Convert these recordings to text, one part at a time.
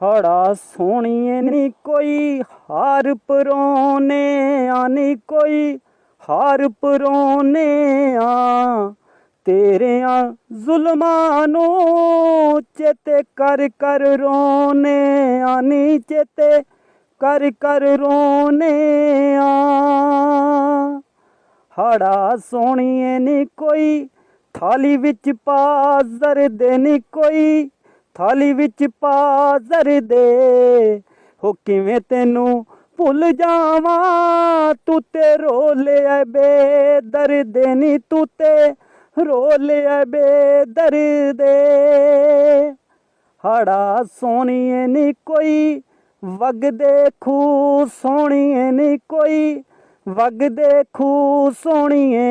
हाड़ा सोहणीए नी कोई हार परोने आनी कोई हार परोने आ तेरे जुल्मां नू चेते कर कर रोने आनी चेते कर कर रोने आ हाड़ा सोहणीए नी कोई थाली विच पा जरदे नी कोई थाली विच पा जरदे हो किवें तैनू भुल जावां तू ते रोले बेदर्दे नी तू ते रोले बेदर्दे हाड़ा सोहणीए नी कोई वगदे खूह सोहणीए नी कोई वगदे खूह सोहणीए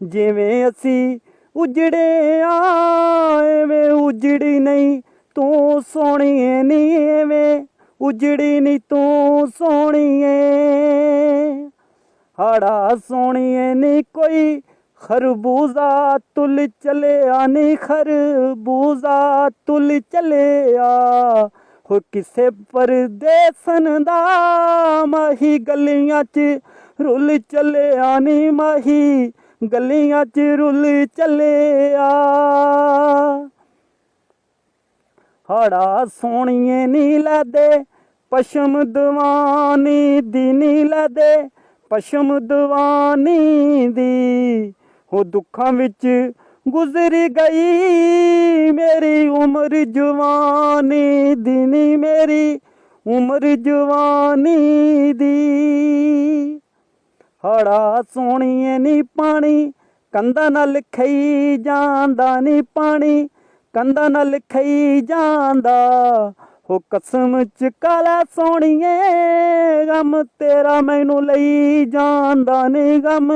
जिवें असी उजड़े एवें उजड़ी नहीं तू सोहणीए नी एवें उजड़ी नहीं तू सोहणीए हाड़ा सोहणीए नी कोई खरबूजा तुल चले नी खरबूजा तुल चले हो किसे परदेसन दा माही गलियां च रुल चले नी माही गलियां च रुल चले हाड़ा सोहणीए नी लैदे पशम दवानी दी नी लैदे पशम दवानी दी हो दुखां विच गुजर गई मेरी उम्र जवानी दी नी मेरी उम्र जवानी दी हाड़ा सोहणीए नी पानी कंधा नाल खई जांदा नी पानी कंधा नाल खई जांदा हो कसम च काला सोहणीए गम तेरा मैनू लई जांदा नी गम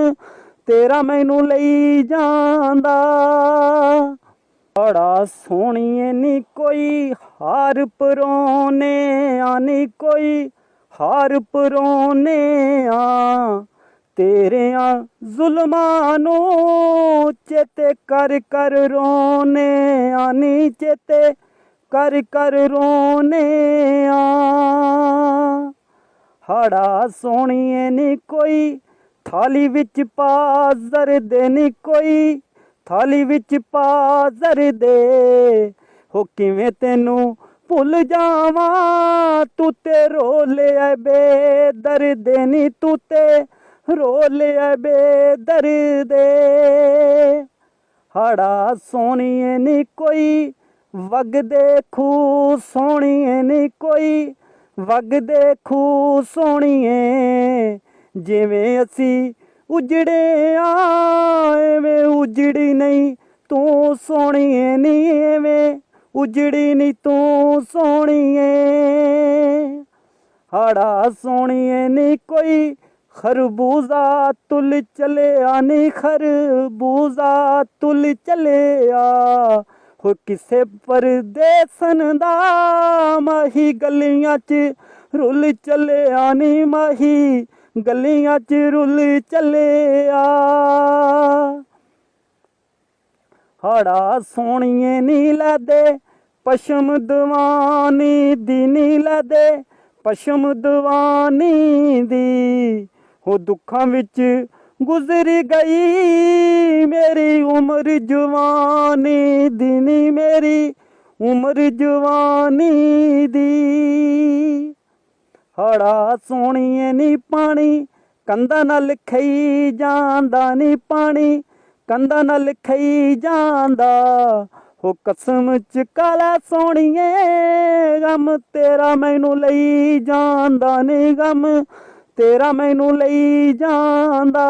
तेरा मैनू लई जांदा हाड़ा सोहणीए नी कोई हार परोने आनी कोई हार परोने आ तेरे जुल्मां नू चेते कर कर रोने आनी चेते कर कर रोने आ हाड़ा सोहणीए नी कोई थाली विच पा जरदे नी कोई थाली विच पा जरदे हो किवें तैनू भुल जावां तू ते रोले बेदर्दे नी तू ते रोले बेदर्दे हाड़ा सोहणीए नी कोई वगदे खूह सोहणीए नी कोई वगदे खूह सोहणीए जिवें असी उजड़े एवें उजड़ी नहीं तू सोहणीए नी एवें उजड़ी नहीं तू सोहणीए हाड़ा सोहणीए नी कोई खरबूजा तुल चले नी खरबूजा तुल चले हो किसे परदेसन दा माही गलियां च रुल चले नी माही गलियां च रुल चले हाड़ा सोहणीए नी लैदे पशम दवानी दी नी लैदे पशम दवानी दी हो दुखां विच गुजर गई मेरी उम्र जवानी दी नी मेरी उम्र जवानी दी हाड़ा सोहणीए नी पानी कंधा नाल खई जांदा नी पानी कंधा नाल खई जांदा हो कसम च काला सोहणीए गम तेरा मैनू लई जांदा नी गम तेरा मैनू लई जांदा।